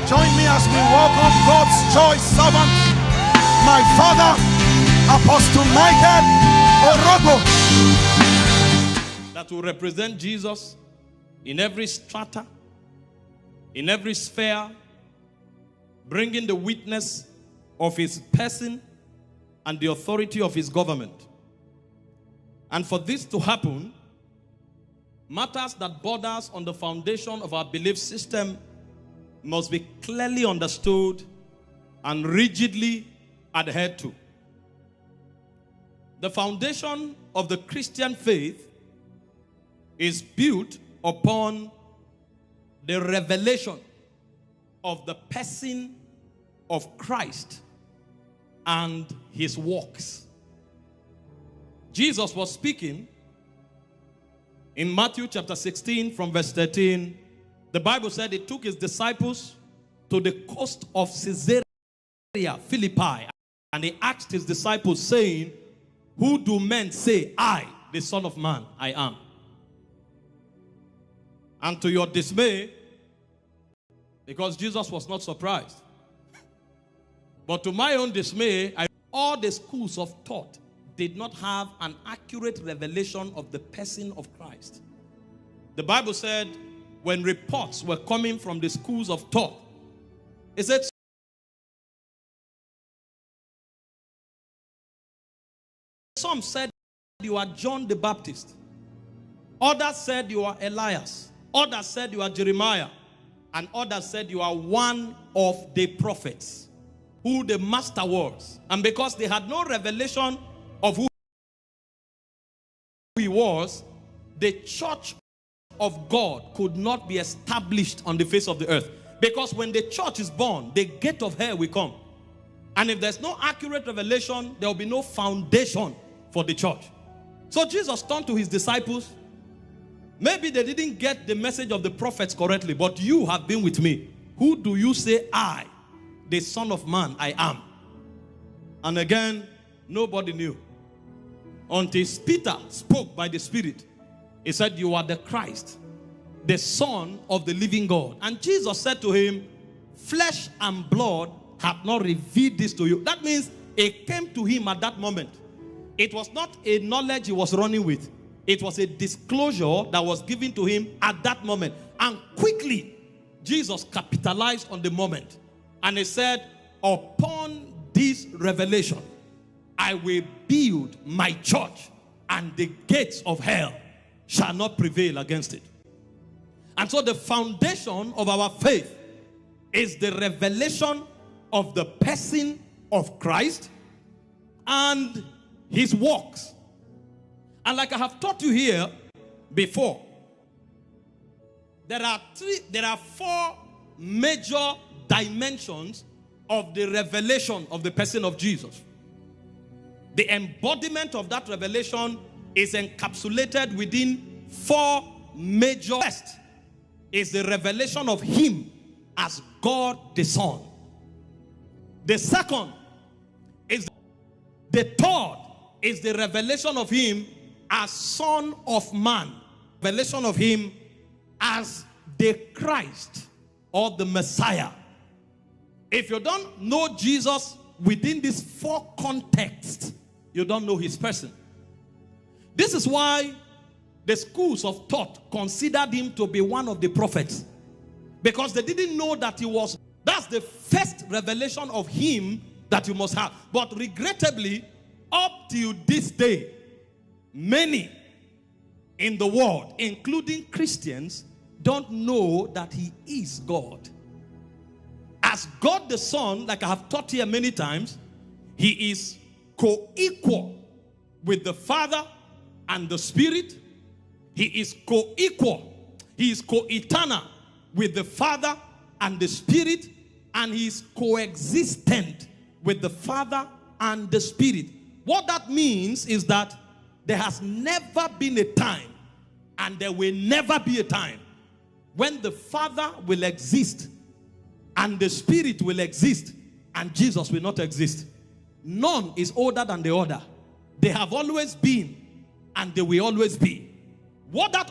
Join me as we welcome God's choice servant, my father, Apostle Michael Orokpo. That will represent Jesus in every strata, in every sphere, bringing the witness of his person and the authority of his government. And for this to happen, matters that borders on the foundation of our belief system must be clearly understood and rigidly adhered to. The foundation of the Christian faith is built upon the revelation of the person of Christ and his works. Jesus was speaking in Matthew chapter 16 from verse 13. The Bible said he took his disciples to the coast of Caesarea Philippi, and he asked his disciples, saying, "Who do men say I, the Son of Man, I am?" And to your dismay, because Jesus was not surprised, but to my own dismay, all the schools of thought did not have an accurate revelation of the person of Christ. The Bible said, when reports were coming from the schools of thought, it said, some said you are John the Baptist, others said you are Elias, others said you are Jeremiah, and others said you are one of the prophets who the master was. And because they had no revelation of who he was, the church of God could not be established on the face of the earth. Because when the church is born, the gate of hell will come. And if there's no accurate revelation, there will be no foundation for the church. So Jesus turned to his disciples. Maybe they didn't get the message of the prophets correctly, but you have been with me. Who do you say I, the Son of Man, I am? And again, nobody knew. Until Peter spoke by the Spirit. He said, "You are the Christ, the Son of the living God." And Jesus said to him, "Flesh and blood have not revealed this to you." That means it came to him at that moment. It was not a knowledge he was running with. It was a disclosure that was given to him at that moment. And quickly, Jesus capitalized on the moment. And he said, "Upon this revelation, I will build my church, and the gates of hell shall not prevail against it." And so the foundation of our faith is the revelation of the person of Christ and his works. And like I have taught you here before, there are four major dimensions of the revelation of the person of Jesus. The embodiment of that revelation is encapsulated within four major. First is the revelation of him as God the Son. The second is the third is the revelation of him as Son of Man. Revelation of him as the Christ or the Messiah. If you don't know Jesus within these four contexts, you don't know his person. This is why the schools of thought considered him to be one of the prophets, because they didn't know that he was. That's the first revelation of him that you must have. But regrettably, up till this day, many in the world, including Christians, don't know that he is God. As God the Son, like I have taught here many times, he is co-equal with the Father and the Spirit. He is co-equal. He is co-eternal with the Father and the Spirit. And he is coexistent with the Father and the Spirit. What that means is that there has never been a time, and there will never be a time, when the Father will exist and the Spirit will exist and Jesus will not exist. None is older than the other. They have always been and they will always be. What that